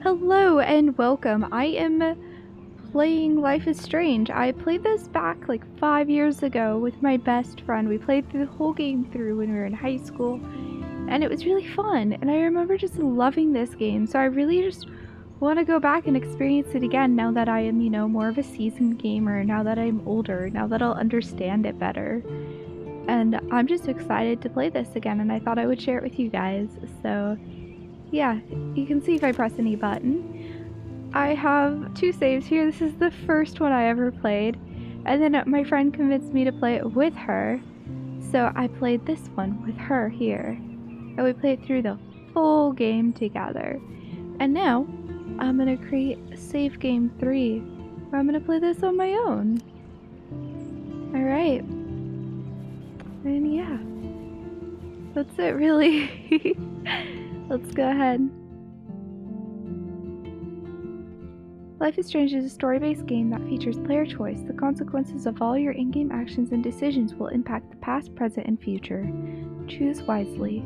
Hello and welcome. I am playing Life is Strange. I played this back like 5 years ago with my best friend. We played the whole game through when we were in high school, and it was really fun. And I remember just loving this game, so I really just want to go back and experience it again now that I am, more of a seasoned gamer, now that I'm older, now that I'll understand it better. And I'm just excited to play this again, and I thought I would share it with you guys. So yeah, you can see if I press any button. I have 2 saves here. This is the first one I ever played, and then my friend convinced me to play it with her, so I played this one with her here, and we played through the full game together. And now I'm gonna create save game 3, where I'm gonna play this on my own. Alright, and yeah, that's it really. Let's go ahead. Life is Strange is a story-based game that features player choice. The consequences of all your in-game actions and decisions will impact the past, present, and future. Choose wisely.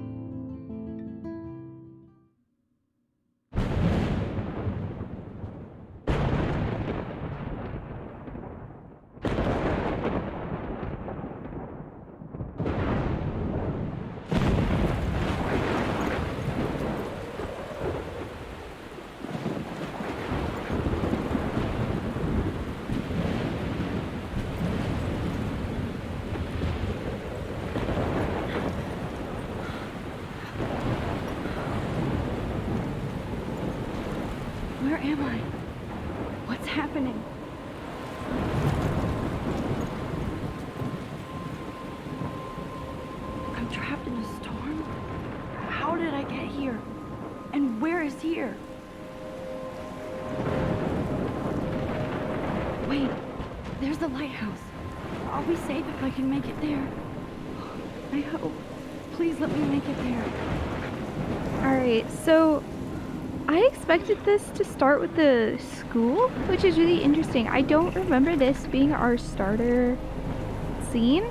Where am I? What's happening? I'm trapped in a storm? How did I get here? And where is here? Wait, there's the lighthouse. I'll be safe if I can make it there. I hope. Please let me make it there. Alright, so I expected this to start with the school, which is really interesting. I don't remember this being our starter scene,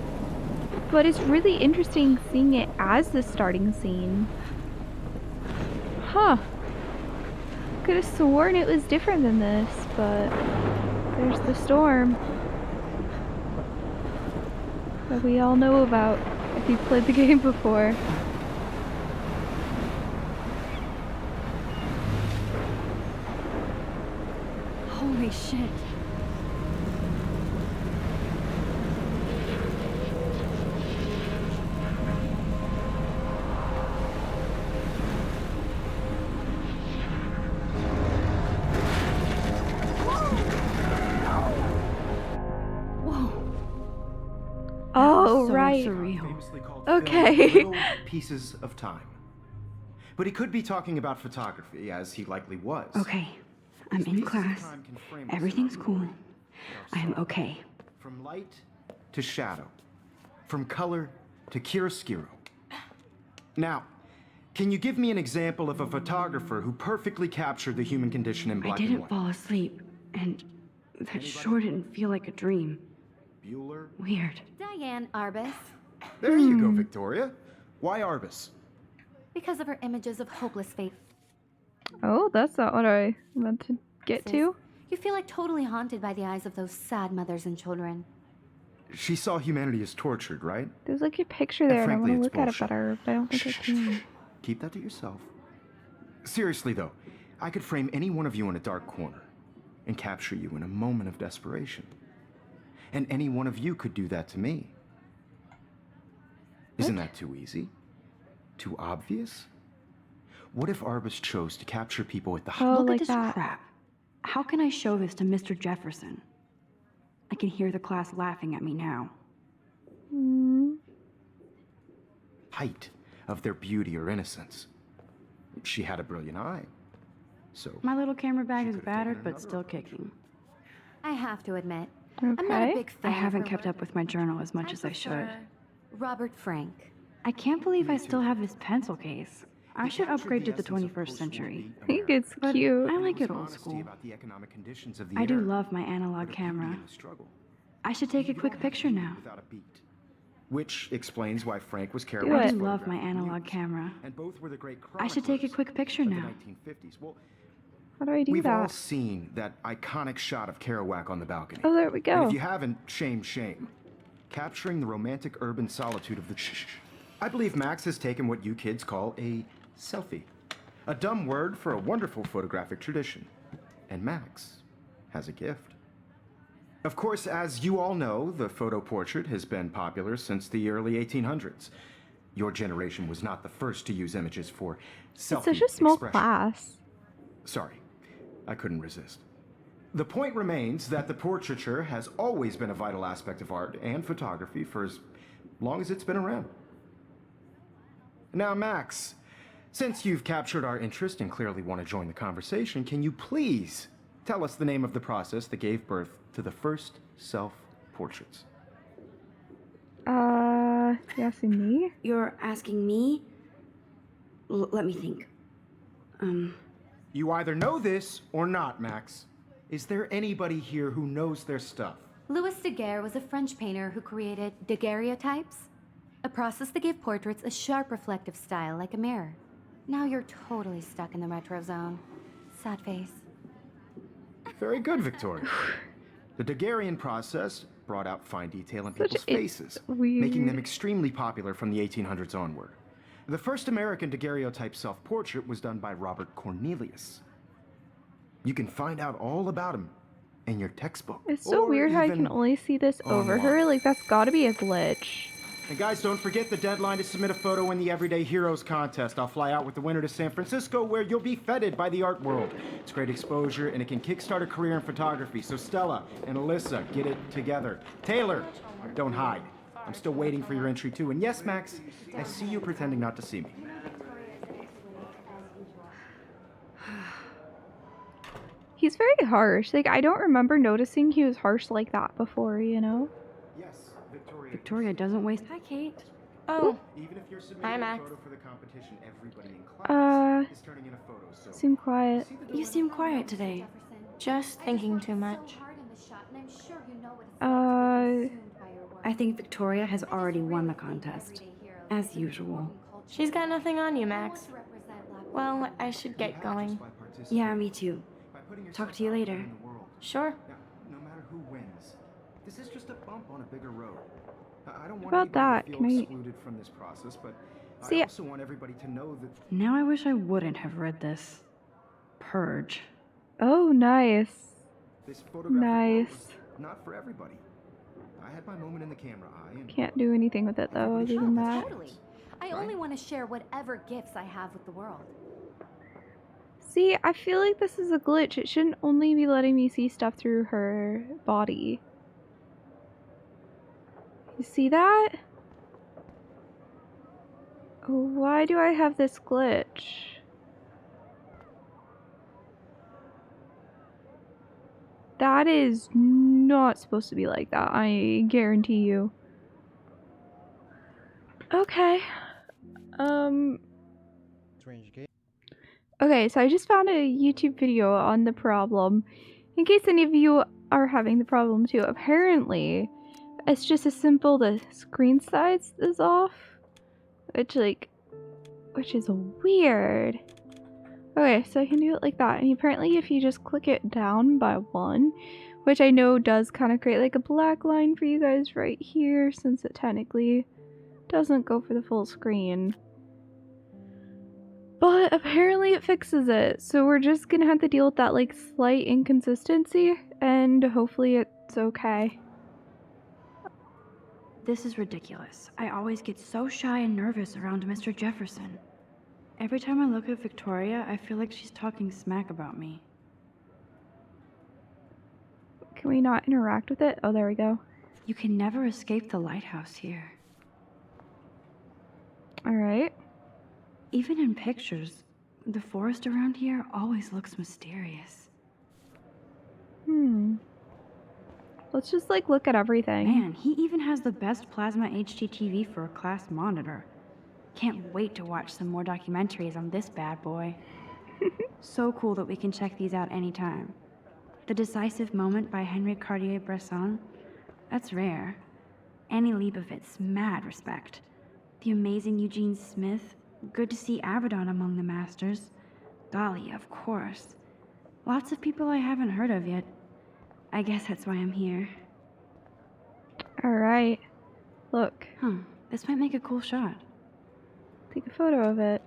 but it's really interesting seeing it as the starting scene. Huh. Could have sworn it was different than this, but there's the storm that we all know about if you've played the game before. Holy shit. Oh, So right. surreal. Okay. Little pieces of time. But he could be talking about photography, as he likely was. Okay, I'm in Pieces of class. time can frame us in Everything's our cool. world. I am okay. From light to shadow. From color to chiaroscuro. Now, can you give me an example of a photographer who perfectly captured the human condition in I black and didn't white? fall asleep, and that sure didn't feel like a dream. Bueller? Weird. Diane Arbus, There you go, Victoria. Why Arbus? because of her images of hopeless fate. Oh, that's not what I meant to get to. You feel like totally haunted by the eyes of those sad mothers and children. She saw humanity as tortured, right? There's like a picture there, and I want frankly, to it's look at it bullshit. better, but I don't think I can. Keep that to yourself. Seriously, though, I could frame any one of you in a dark corner and capture you in a moment of desperation. And any one of you could do that to me. Isn't that too easy? Too obvious? What if Arbus chose to capture people at the Oh, Look like at this that. crap. How can I show this to Mr. Jefferson? I can hear the class laughing at me now. height of their beauty or innocence? She had a brilliant eye. So, My little camera bag She is could've taken battered, but another still approach. kicking. I have to admit, I'm not a Okay. big I fan. haven't of her kept work. up with my journal as much I as I should. prefer Robert Frank. I can't believe I still have this pencil case. I should captured upgrade to the essence of 21st century. post-war I think America. it's But cute. I like It was it old honesty school. about the economic conditions of the I do era, love my but analog a beauty camera. in the struggle. I should take a You quick don't have picture to now. without a beat. Which explains why Frank was Do careful. it. I with do love my photographic analog news. camera. And both were the great I should take a chroniclers quick picture of the now. 1950s. Well, How do I do We've that? all seen that iconic shot of Kerouac on the balcony. Oh, there we go. And if you haven't, shame. Capturing the romantic urban solitude of the I believe Max has taken what you kids call a selfie. A dumb word for a wonderful photographic tradition. And Max has a gift. Of course, as you all know, the photo portrait has been popular since the early 1800s. Your generation was not the first to use images for selfie It's such a small expression. class. Sorry, I couldn't resist. The point remains that the portraiture has always been a vital aspect of art and photography for as long as it's been around. Now, Max, since you've captured our interest and clearly want to join the conversation, can you please tell us the name of the process that gave birth to the first self-portraits? You asking me? You're asking me? Let me think. You either know this or not, Max. Is there anybody here who knows their stuff? Louis Daguerre was a French painter who created daguerreotypes, a process that gave portraits a sharp reflective style like a mirror. Now you're totally stuck in the retro zone. Sad face. Very good, Victoria. The Daguerrean process brought out fine detail in Such people's a- faces, weird. making them extremely popular from the 1800s onward. The first American daguerreotype self-portrait was done by Robert Cornelius. You can find out all about him in your textbook. It's so or weird how I even can only see this over her. online. Like, that's gotta be a glitch. And guys, don't forget the deadline to submit a photo in the Everyday Heroes contest. I'll fly out with the winner to San Francisco, where you'll be feted by the art world. It's great exposure, and it can kickstart a career in photography. So Stella and Alyssa, get it together. Taylor, don't hide. I'm still waiting for your entry too. And yes, Max, I see you pretending not to see me. He's very harsh. Like, I don't remember noticing he was harsh like that before, you know? Yes, Victoria. Victoria doesn't waste. Hi, Kate. Oh, Even if you're Hi, submitting a Max. photo for the competition, everybody in class is turning in a photo. So Seem quiet. You seem quiet today. just thinking too much. I think Victoria has already won the contest, as usual. She's got nothing on you, Max. Well, I should get going. Yeah, me too. Talk to you later. Sure. Now, no matter who wins, this is just a bump on a bigger road. I don't want About anybody that, to feel can I- excluded from this process, but See, I also want everybody to know that Now I wish I wouldn't have read this. Purge. Oh, nice. this photographic world Nice. was not for everybody. I had my moment in the camera eye, and Can't do anything with it, though, other than that. Totally. I only want to share whatever gifts I have with the world. See, I feel like this is a glitch. It shouldn't only be letting me see stuff through her body. You see that? Oh, why do I have this glitch? That is not supposed to be like that, I guarantee you. Okay. Okay, so I just found a YouTube video on the problem. In case any of you are having the problem too, apparently it's just as simple, the screen size is off. Which is weird. Okay, so I can do it like that. And apparently if you just click it down by one, which I know does kind of create like a black line for you guys right here, since it technically doesn't go for the full screen. But apparently it fixes it, so we're just gonna have to deal with that like slight inconsistency, and hopefully it's okay. This is ridiculous. I always get so shy and nervous around Mr. Jefferson. Every time I look at Victoria, I feel like she's talking smack about me. Can we not interact with it? Oh, there we go. You can never escape the lighthouse here. Alright. Even in pictures, the forest around here always looks mysterious. Let's just like look at everything. Man, he even has the best plasma HDTV for a class monitor. Can't wait to watch some more documentaries on this bad boy. So cool that we can check these out anytime. The Decisive Moment by Henry Cartier-Bresson, that's rare. Annie Leibovitz, mad respect. The amazing Eugene Smith, good to see Avedon among the masters. Dali, of course. Lots of people I haven't heard of yet. I guess that's why I'm here. Alright. Look. Huh, this might make a cool shot. Take a photo of it.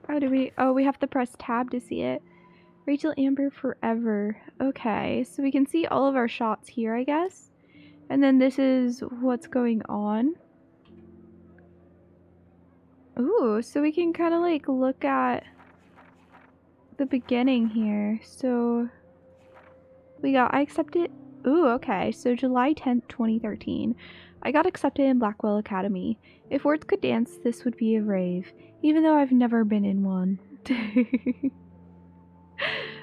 How do we... Oh, we have to press tab to see it. Rachel Amber forever. Okay, so we can see all of our shots here, I guess. And then this is what's going on. Ooh, so we can kind of like look at the beginning here. So we got, I accepted, ooh, okay, so July 10th, 2013. I got accepted in Blackwell Academy. If words could dance, this would be a rave, even though I've never been in one.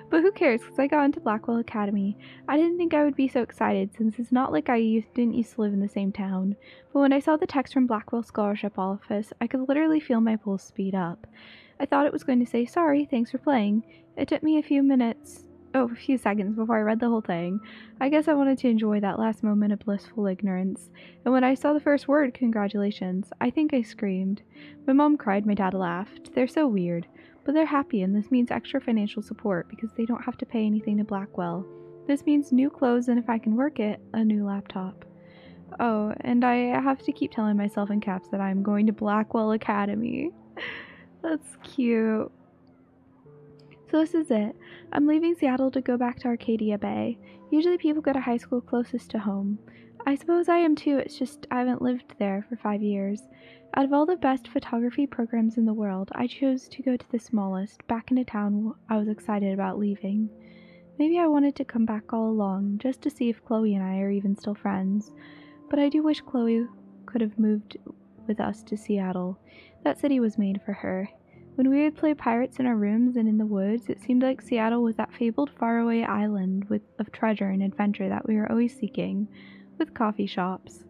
But who cares, because I got into Blackwell Academy. I didn't think I would be so excited, since it's not like didn't used to live in the same town. But when I saw the text from Blackwell Scholarship Office, I could literally feel my pulse speed up. I thought it was going to say, sorry, thanks for playing. It took me a few seconds before I read the whole thing. I guess I wanted to enjoy that last moment of blissful ignorance. And when I saw the first word, congratulations, I think I screamed. My mom cried, my dad laughed. They're so weird. But they're happy, and this means extra financial support because they don't have to pay anything to Blackwell. This means new clothes, and if I can work it, a new laptop. Oh, and I have to keep telling myself in caps that I'm going to Blackwell Academy. That's cute. So this is it. I'm leaving Seattle to go back to Arcadia Bay. Usually people go to high school closest to home. I suppose I am too, it's just I haven't lived there for 5 years. Out of all the best photography programs in the world, I chose to go to the smallest, back in a town I was excited about leaving. Maybe I wanted to come back all along, just to see if Chloe and I are even still friends. But I do wish Chloe could have moved with us to Seattle. That city was made for her. When we would play pirates in our rooms and in the woods, it seemed like Seattle was that fabled faraway island of treasure and adventure that we were always seeking, with coffee shops.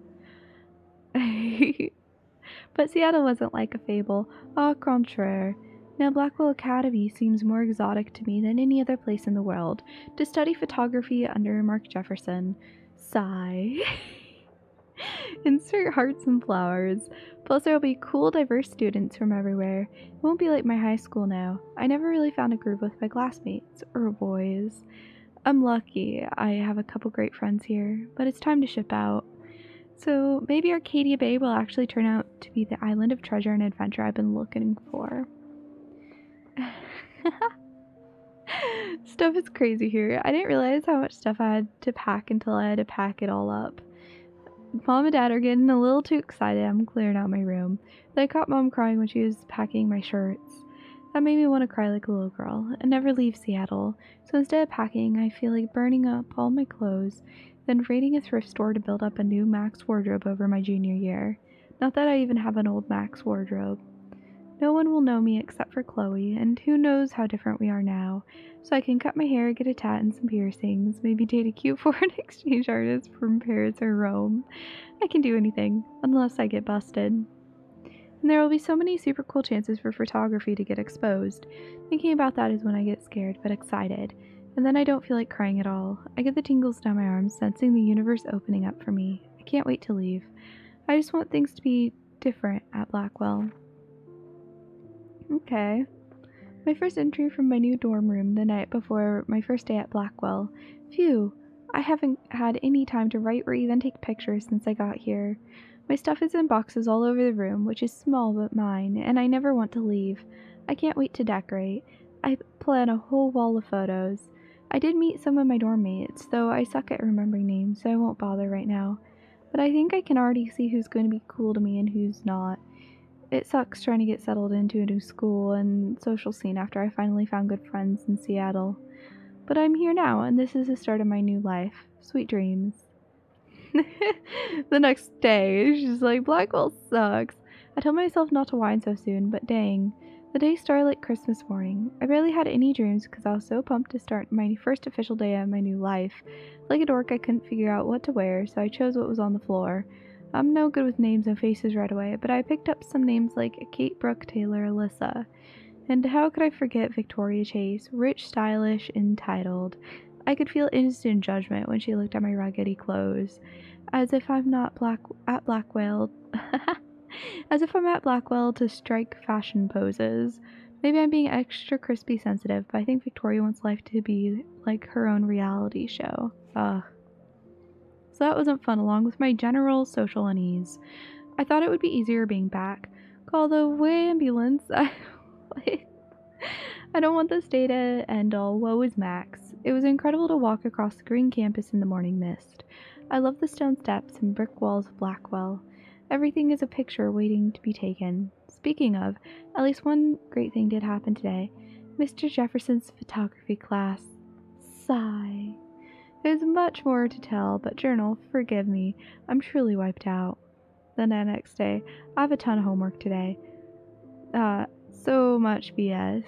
But Seattle wasn't like a fable. Au contraire. Now Blackwell Academy seems more exotic to me than any other place in the world. To study photography under Mark Jefferson. Sigh. Insert hearts and flowers. Plus there will be cool, diverse students from everywhere. It won't be like my high school now. I never really found a groove with my classmates, or boys. I'm lucky I have a couple great friends here, but it's time to ship out. So maybe Arcadia Bay will actually turn out to be the island of treasure and adventure I've been looking for. Stuff is crazy here. I didn't realize how much stuff I had to pack until I had to pack it all up. Mom and Dad are getting a little too excited I'm clearing out my room. I caught Mom crying when she was packing my shirts. That made me want to cry like a little girl and never leave Seattle. So instead of packing, I feel like burning up all my clothes, then raiding a thrift store to build up a new Max wardrobe over my junior year. Not that I even have an old Max wardrobe. No one will know me except for Chloe, and who knows how different we are now. So I can cut my hair, get a tat and some piercings, maybe date a cute foreign exchange artist from Paris or Rome. I can do anything, unless I get busted. And there will be so many super cool chances for photography to get exposed. Thinking about that is when I get scared, but excited. And then I don't feel like crying at all. I get the tingles down my arms, sensing the universe opening up for me. I can't wait to leave. I just want things to be different at Blackwell. Okay. My first entry from my new dorm room the night before my first day at Blackwell. Phew, I haven't had any time to write or even take pictures since I got here. My stuff is in boxes all over the room, which is small but mine, and I never want to leave. I can't wait to decorate. I plan a whole wall of photos. I did meet some of my dorm mates, though I suck at remembering names, so I won't bother right now. But I think I can already see who's going to be cool to me and who's not. It sucks trying to get settled into a new school and social scene after I finally found good friends in Seattle. But I'm here now, and this is the start of my new life. Sweet dreams. The next day, she's like, Blackwell sucks. I told myself not to whine so soon, but dang. The day started like Christmas morning. I barely had any dreams because I was so pumped to start my first official day of my new life. Like a dork, I couldn't figure out what to wear, so I chose what was on the floor. I'm no good with names and faces right away, but I picked up some names like Kate, Brooke, Taylor, Alyssa. And how could I forget Victoria Chase? Rich, stylish, entitled. I could feel instant judgment when she looked at my raggedy clothes. As if I'm not at Blackwell. As if I'm at Blackwell to strike fashion poses. Maybe I'm being extra crispy sensitive, but I think Victoria wants life to be like her own reality show. Ugh. So that wasn't fun, along with my general social unease. I thought it would be easier being back. Call the ambulance. I don't want this day to end all. Woe is Max. It was incredible to walk across the green campus in the morning mist. I love the stone steps and brick walls of Blackwell. Everything is a picture waiting to be taken. Speaking of, at least one great thing did happen today. Mr. Jefferson's photography class. Sigh. There's much more to tell, but journal, forgive me. I'm truly wiped out. Then the next day, I have a ton of homework today. So much BS.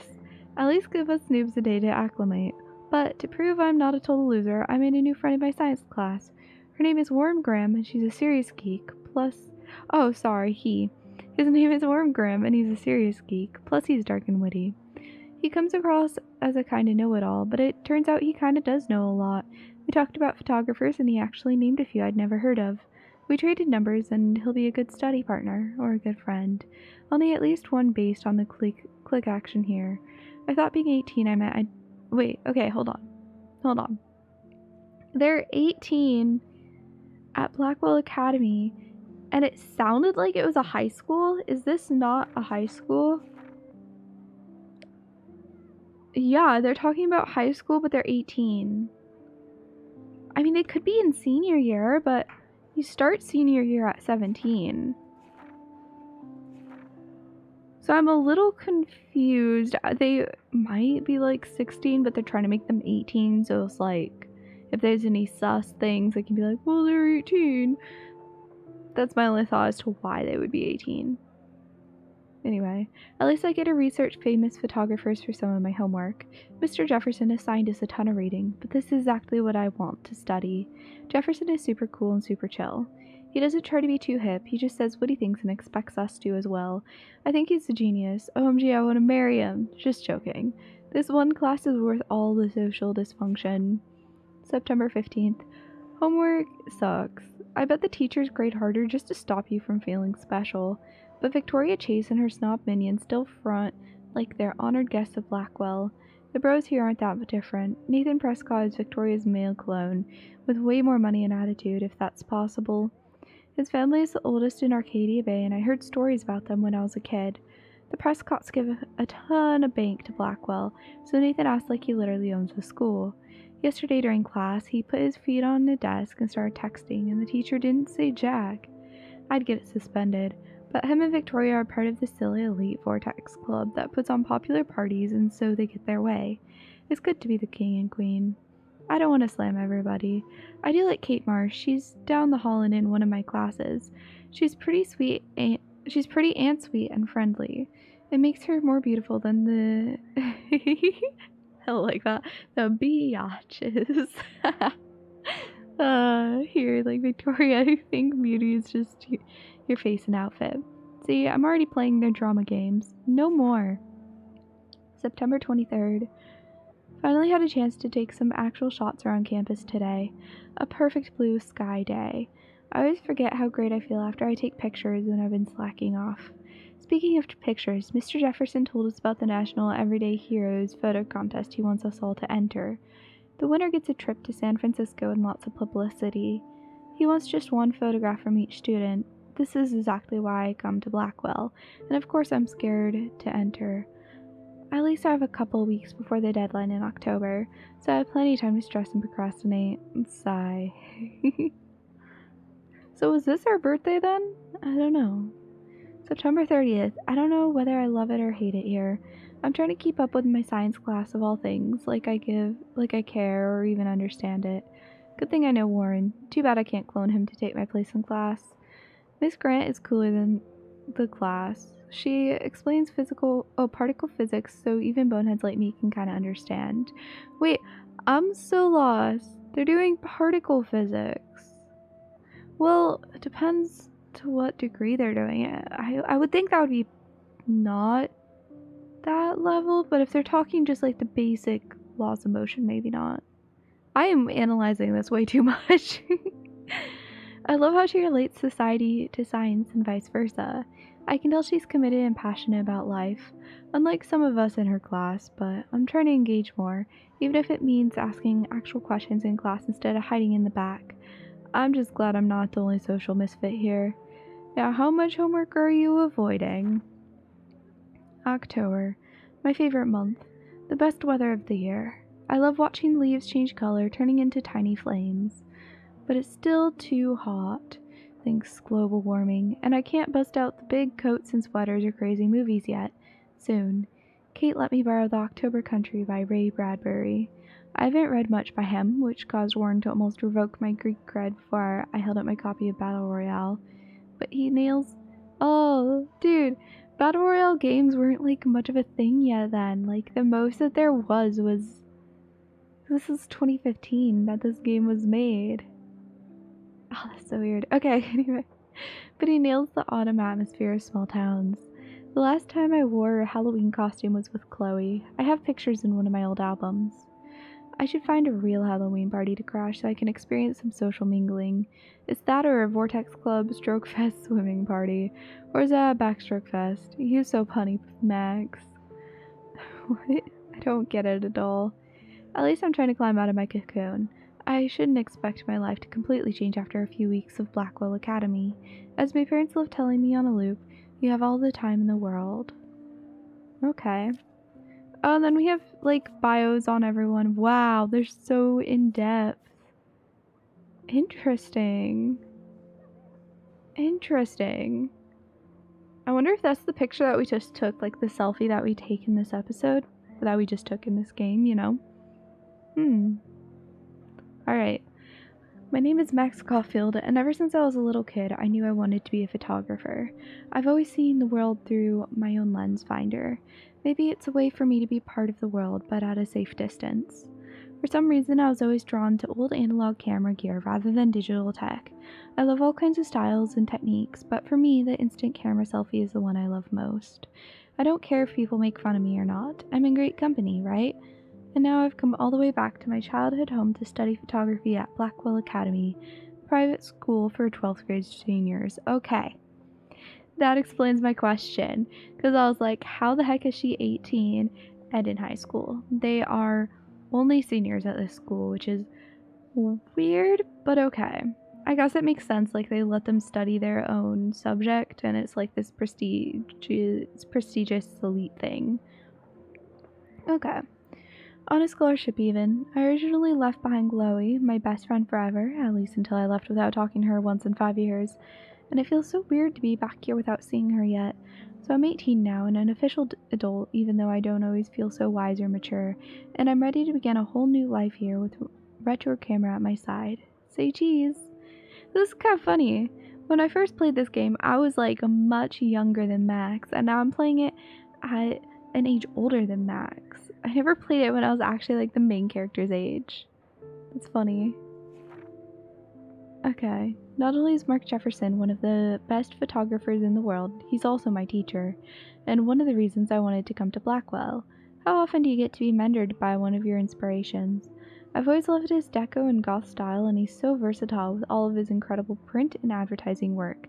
At least give us noobs a day to acclimate. But to prove I'm not a total loser, I made a new friend in my science class. Her name is Worm Graham, and she's a serious geek. Plus, oh, sorry, he. His name is Worm Graham, and he's a serious geek. Plus, he's dark and witty. He comes across as a kind of know-it-all, but it turns out he kind of does know a lot. We talked about photographers, and he actually named a few I'd never heard of. We traded numbers, and he'll be a good study partner, or a good friend. I'll need at least one based on the click action here. I thought being 18 I meant I'd... Wait, okay, hold on. They're 18 at Blackwell Academy, and it sounded like it was a high school. Is this not a high school? Yeah, they're talking about high school, but they're 18. I mean, they could be in senior year, but you start senior year at 17. So I'm a little confused. They might be like 16, but they're trying to make them 18, so it's like, if there's any sus things, they can be like, well, they're 18. That's my only thought as to why they would be 18. Anyway, at least I get to research famous photographers for some of my homework. Mr. Jefferson assigned us a ton of reading, but this is exactly what I want to study. Jefferson is super cool and super chill. He doesn't try to be too hip, he just says what he thinks and expects us to as well. I think he's a genius. OMG, I want to marry him. Just joking. This one class is worth all the social dysfunction. September 15th. Homework sucks. I bet the teachers grade harder just to stop you from feeling special. But Victoria Chase and her snob minions still front like they're honored guests of Blackwell. The bros here aren't that different. Nathan Prescott is Victoria's male clone, with way more money and attitude, if that's possible. His family is the oldest in Arcadia Bay, and I heard stories about them when I was a kid. The Prescotts give a ton of bank to Blackwell, so Nathan acts like he literally owns the school. Yesterday during class, he put his feet on the desk and started texting, and the teacher didn't say jack. I'd get suspended. But him and Victoria are part of the silly elite Vortex Club that puts on popular parties and so they get their way. It's good to be the king and queen. I don't want to slam everybody. I do like Kate Marsh. She's down the hall and in one of my classes. She's pretty and sweet and friendly. It makes her more beautiful than the I like that. The biatches. Here, like Victoria, I think beauty is just your face and outfit. See, I'm already playing their drama games. No more. September 23rd. Finally had a chance to take some actual shots around campus today. A perfect blue sky day. I always forget how great I feel after I take pictures when I've been slacking off. Speaking of pictures, Mr. Jefferson told us about the National Everyday Heroes photo contest he wants us all to enter. The winner gets a trip to San Francisco and lots of publicity. He wants just one photograph from each student. This is exactly why I come to Blackwell, and of course I'm scared to enter. At least I have a couple weeks before the deadline in October, so I have plenty of time to stress and procrastinate. Sigh. So was this our birthday then? I don't know. September 30th. I don't know whether I love it or hate it here. I'm trying to keep up with my science class of all things, like I care or even understand it. Good thing I know Warren. Too bad I can't clone him to take my place in class. Miss Grant is cooler than the class. She explains particle physics so even boneheads like me can kind of understand. Wait, I'm so lost. They're doing particle physics. Well, it depends to what degree they're doing it. I would think that would be not that level, but if they're talking just like the basic laws of motion, maybe not. I am analyzing this way too much. I love how she relates society to science and vice versa. I can tell she's committed and passionate about life, unlike some of us in her class, but I'm trying to engage more, even if it means asking actual questions in class instead of hiding in the back. I'm just glad I'm not the only social misfit here. Now, how much homework are you avoiding? October, my favorite month, the best weather of the year. I love watching leaves change color, turning into tiny flames. But it's still too hot, thanks global warming, and I can't bust out the big coats and sweaters or crazy movies yet. Soon. Kate let me borrow The October Country by Ray Bradbury. I haven't read much by him, which caused Warren to almost revoke my Greek cred before I held up my copy of Battle Royale. But he nails... Oh, dude, Battle Royale games weren't, like, much of a thing yet then. Like, the most that there was... This is 2015 that this game was made. Oh, that's so weird. Okay, anyway. But he nails the autumn atmosphere of small towns. The last time I wore a Halloween costume was with Chloe. I have pictures in one of my old albums. I should find a real Halloween party to crash so I can experience some social mingling. It's that or a Vortex Club Stroke Fest swimming party. Or is that a Backstroke Fest? He was so punny, Max. What? I don't get it at all. At least I'm trying to climb out of my cocoon. I shouldn't expect my life to completely change after a few weeks of Blackwell Academy. As my parents love telling me on a loop, you have all the time in the world. Okay. Oh, and then we have, like, bios on everyone. Wow, they're so in-depth. Interesting. Interesting. I wonder if that's the picture that we just took, like the selfie that we take in this episode, that we just took in this game, you know? Alright. My name is Max Caulfield, and ever since I was a little kid, I knew I wanted to be a photographer. I've always seen the world through my own lens finder. Maybe it's a way for me to be part of the world, but at a safe distance. For some reason, I was always drawn to old analog camera gear rather than digital tech. I love all kinds of styles and techniques, but for me, the instant camera selfie is the one I love most. I don't care if people make fun of me or not. I'm in great company, right? And now I've come all the way back to my childhood home to study photography at Blackwell Academy, private school for 12th grade seniors. Okay. That explains my question, because I was like, how the heck is she 18 and in high school? They are only seniors at this school, which is weird, but okay. I guess it makes sense, like they let them study their own subject, and it's like this prestigious elite thing. Okay. On a scholarship even. I originally left behind Chloe, my best friend forever, at least until I left without talking to her once in 5 years, and it feels so weird to be back here without seeing her yet. So I'm 18 now and an official adult, even though I don't always feel so wise or mature, and I'm ready to begin a whole new life here with retro camera at my side. Say cheese! This is kind of funny. When I first played this game, I was like much younger than Max, and now I'm playing it at an age older than Max. I never played it when I was actually like the main character's age. That's funny. Okay, not only is Mark Jefferson one of the best photographers in the world, he's also my teacher, and one of the reasons I wanted to come to Blackwell. How often do you get to be mentored by one of your inspirations? I've always loved his deco and goth style, and he's so versatile with all of his incredible print and advertising work.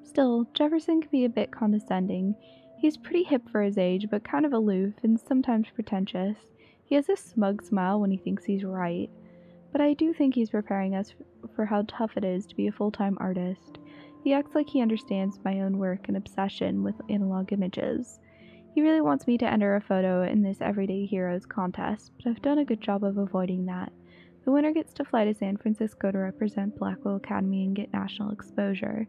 Still, Jefferson can be a bit condescending. He's pretty hip for his age, but kind of aloof and sometimes pretentious. He has a smug smile when he thinks he's right. But I do think he's preparing us for how tough it is to be a full-time artist. He acts like he understands my own work and obsession with analog images. He really wants me to enter a photo in this Everyday Heroes contest, but I've done a good job of avoiding that. The winner gets to fly to San Francisco to represent Blackwell Academy and get national exposure.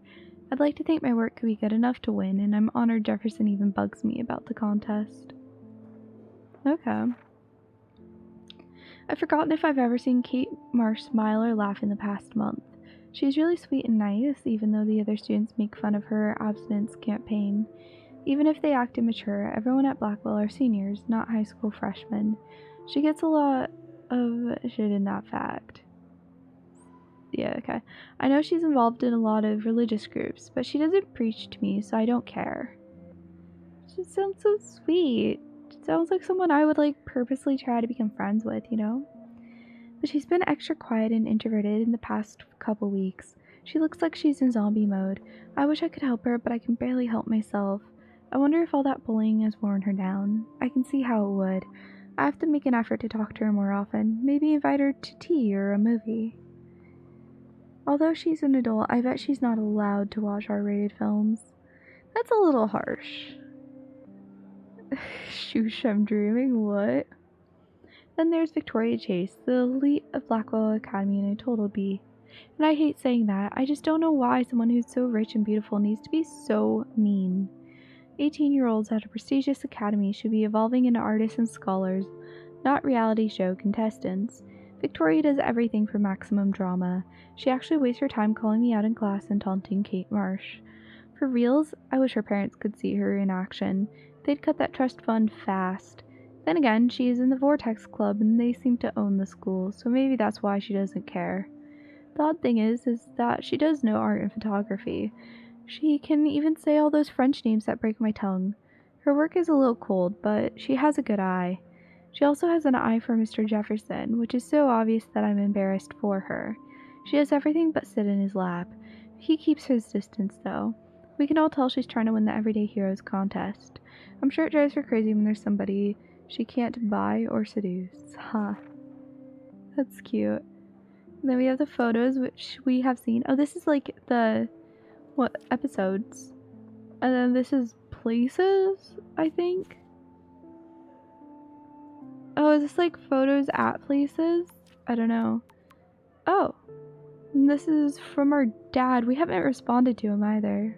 I'd like to think my work could be good enough to win, and I'm honored Jefferson even bugs me about the contest. Okay. I've forgotten if I've ever seen Kate Marsh smile or laugh in the past month. She's really sweet and nice, even though the other students make fun of her abstinence campaign. Even if they act immature, everyone at Blackwell are seniors, not high school freshmen. She gets a lot of shit in that fact. Yeah, okay. I know she's involved in a lot of religious groups, but she doesn't preach to me, so I don't care. She sounds so sweet. She sounds like someone I would, like, purposely try to become friends with, you know? But she's been extra quiet and introverted in the past couple weeks. She looks like she's in zombie mode. I wish I could help her, but I can barely help myself. I wonder if all that bullying has worn her down. I can see how it would. I have to make an effort to talk to her more often. Maybe invite her to tea or a movie. Although she's an adult, I bet she's not allowed to watch R-rated films. That's a little harsh. Shoosh, I'm dreaming. What? Then there's Victoria Chase, the elite of Blackwell Academy and a total B. And I hate saying that. I just don't know why someone who's so rich and beautiful needs to be so mean. 18-year-olds at a prestigious academy should be evolving into artists and scholars, not reality show contestants. Victoria does everything for maximum drama. She actually wastes her time calling me out in class and taunting Kate Marsh. For reals, I wish her parents could see her in action. They'd cut that trust fund fast. Then again, she is in the Vortex Club and they seem to own the school, so maybe that's why she doesn't care. The odd thing is that she does know art and photography. She can even say all those French names that break my tongue. Her work is a little cold, but she has a good eye. She also has an eye for Mr. Jefferson, which is so obvious that I'm embarrassed for her. She does everything but sit in his lap. He keeps his distance, though. We can all tell she's trying to win the Everyday Heroes contest. I'm sure it drives her crazy when there's somebody she can't buy or seduce. Huh. That's cute. And then we have the photos, which we have seen. Oh, this is like the... what episodes? And then this is places, I think. Oh, is this like photos at places? I don't know. Oh, and this is from our dad. We haven't responded to him either.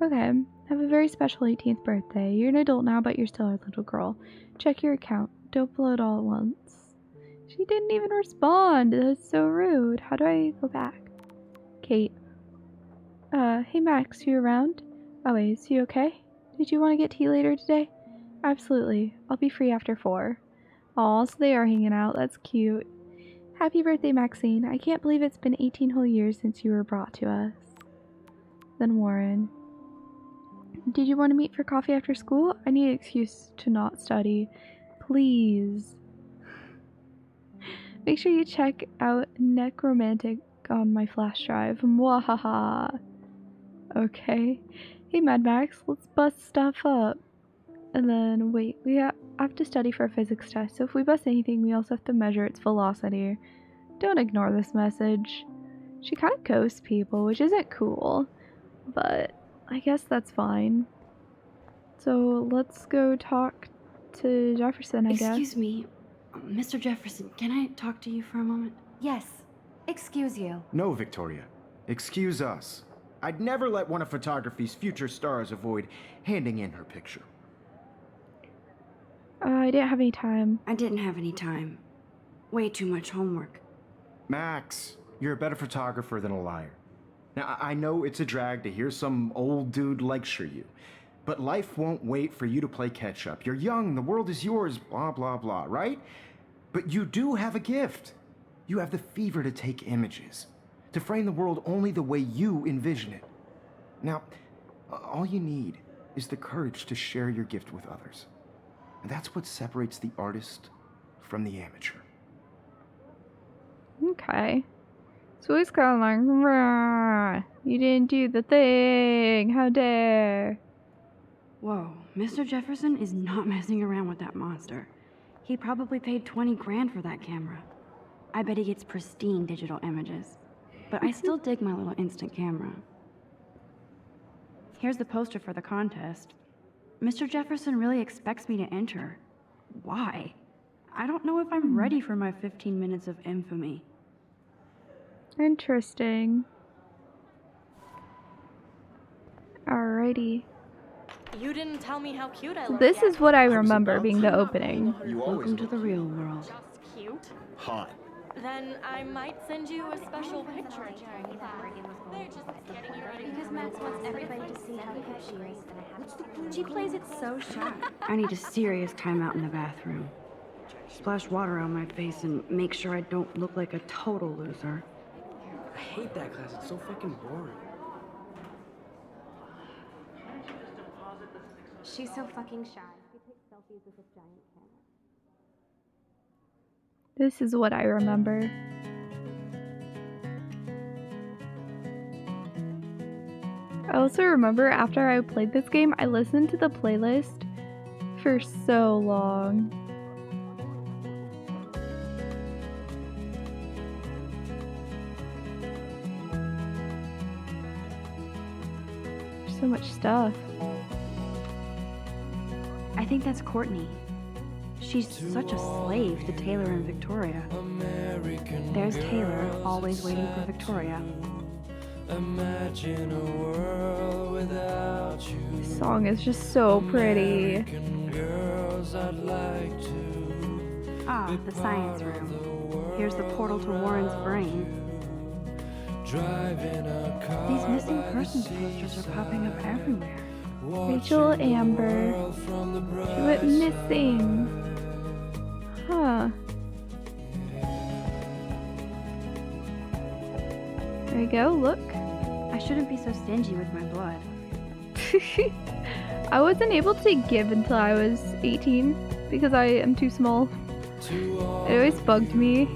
Okay, have a very special 18th birthday. You're an adult now, but you're still a little girl. Check your account. Don't blow it all at once. She didn't even respond. That's so rude. How do I go back? Kate. Hey Max, you around? Oh, is you okay? Did you want to get tea later today? Absolutely. I'll be free after 4. Aw, so they are hanging out. That's cute. Happy birthday, Maxine. I can't believe it's been 18 whole years since you were brought to us. Then Warren. Did you want to meet for coffee after school? I need an excuse to not study. Please. Make sure you check out Necromantic on my flash drive. Mwahaha. Okay. Hey Mad Max, let's bust stuff up. And then, wait, we have to study for a physics test, so if we bust anything, we also have to measure its velocity. Don't ignore this message. She kind of ghosts people, which isn't cool, but I guess that's fine. So let's go talk to Jefferson, I guess. Excuse me, Mr. Jefferson, can I talk to you for a moment? Yes. Excuse you. No, Victoria. Excuse us. I'd never let one of photography's future stars avoid handing in her picture. I didn't have any time. I didn't have any time. Way too much homework. Max, you're a better photographer than a liar. Now, I know it's a drag to hear some old dude lecture you, but life won't wait for you to play catch-up. You're young, the world is yours, blah, blah, blah, right? But you do have a gift. You have the fever to take images, to frame the world only the way you envision it. Now, all you need is the courage to share your gift with others. And that's what separates the artist from the amateur. Okay. So he's kind of like, "Rah, you didn't do the thing, how dare." Whoa, Mr. Jefferson is not messing around with that monster. He probably paid 20 grand for that camera. I bet he gets pristine digital images. But I still dig my little instant camera. Here's the poster for the contest. Mr. Jefferson really expects me to enter. Why? I don't know if I'm ready for my 15 minutes of infamy. Interesting. Alrighty. You didn't tell me how cute I look. This yet. is what I remember being the opening. Welcome to the real world. Just cute. Hot. Then I might send you a special picture. They're just getting you ready. Because Max wants everybody to see how cute she is. She plays it so shy. I need a serious timeout in the bathroom. Splash water on my face and make sure I don't look like a total loser. I hate that class. It's so fucking boring. She's so fucking shy. She takes selfies with a giant camera. This is what I remember. I also remember after I played this game, I listened to the playlist for so long. There's so much stuff. I think that's Courtney. She's such a slave to Taylor and Victoria. There's Taylor, always waiting for Victoria. Imagine a world without you. This song is just so pretty. Girls, I'd like to. Ah, the science room. Here's the portal to Warren's brain. Driving a car. These missing persons posters are popping up everywhere. Rachel Amber. She went missing. Huh. There you go, look. I shouldn't be so stingy with my blood. I wasn't able to give until I was 18 because I am too small. It always bugged me.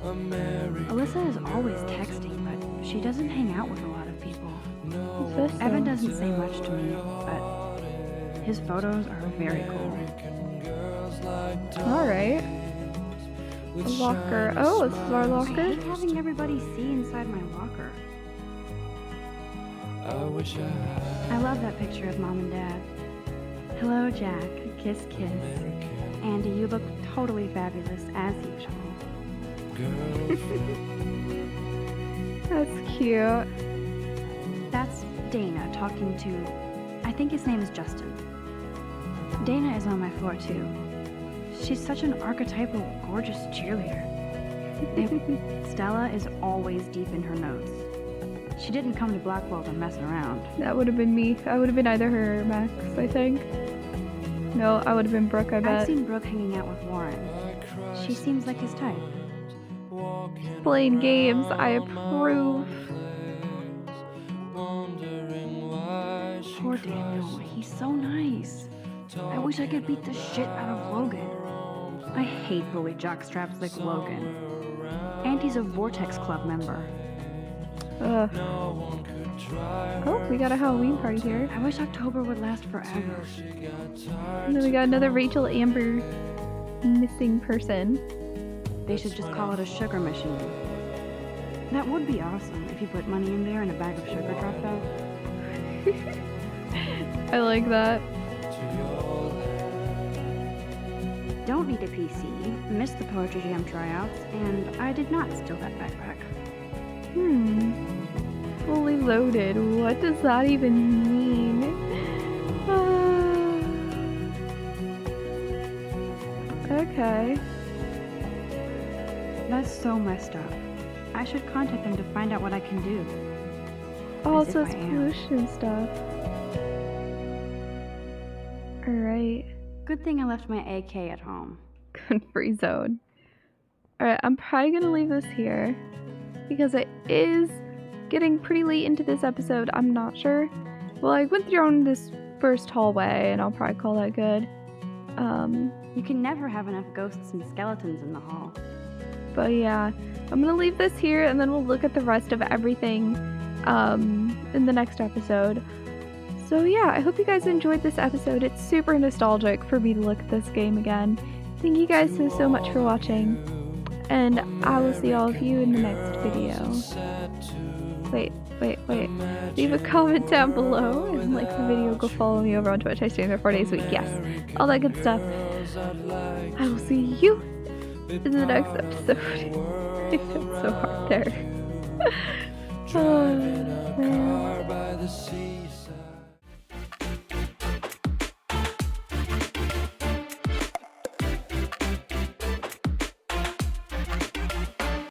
Alyssa is always texting, but she doesn't hang out with a lot of people. What's this Evan though? doesn't say much to me, but his photos are very cool. Alright. A locker. Oh, this is our I locker. hate having everybody see inside my locker. I love that picture of Mom and Dad. Hello, Jack. Kiss, kiss. Andy, you look totally fabulous, as usual. That's cute. That's Dana talking to... I think his name is Justin. Dana is on my floor, too. She's such an archetypal, gorgeous cheerleader. Stella is always deep in her notes. She didn't come to Blackwell to mess around. That would have been me. I would have been either her or Max, I think. No, I would have been Brooke, I I've bet. seen Brooke hanging out with Warren. She seems like his type. Playing games, I approve. Poor Daniel, he's so nice. I wish I could beat the shit out of Logan. I hate bully jockstraps like Logan. And he's a Vortex Club member. Ugh. Oh, we got a Halloween party here. I wish October would last forever. And then we got another Rachel Amber missing person. They should just call it a sugar machine. That would be awesome if you put money in there and a bag of sugar dropped out. I like that. Don't need a PC, missed the Poetry Jam tryouts, and I did not steal that backpack. Fully loaded. What does that even mean? Okay. That's so messed up. I should contact them to find out what I can do. Oh, As so if it's I am. pollution stuff. Alright. Good thing I left my AK at home. Good free zone. Alright, I'm probably gonna leave this here because it is getting pretty late into this episode. I'm not sure. Well, I went through this first hallway and I'll probably call that good. You can never have enough ghosts and skeletons in the hall. But yeah, I'm gonna leave this here and then we'll look at the rest of everything in the next episode. So yeah, I hope you guys enjoyed this episode. It's super nostalgic for me to look at this game again. Thank you guys so much for watching, and I will see all of you in the next video. Wait. Leave a comment down below and like the video. Go follow me over on Twitch. I stream there 4 days a week. Yes, all that good stuff. I will see you in the next episode. I feel so hard there. Oh, man.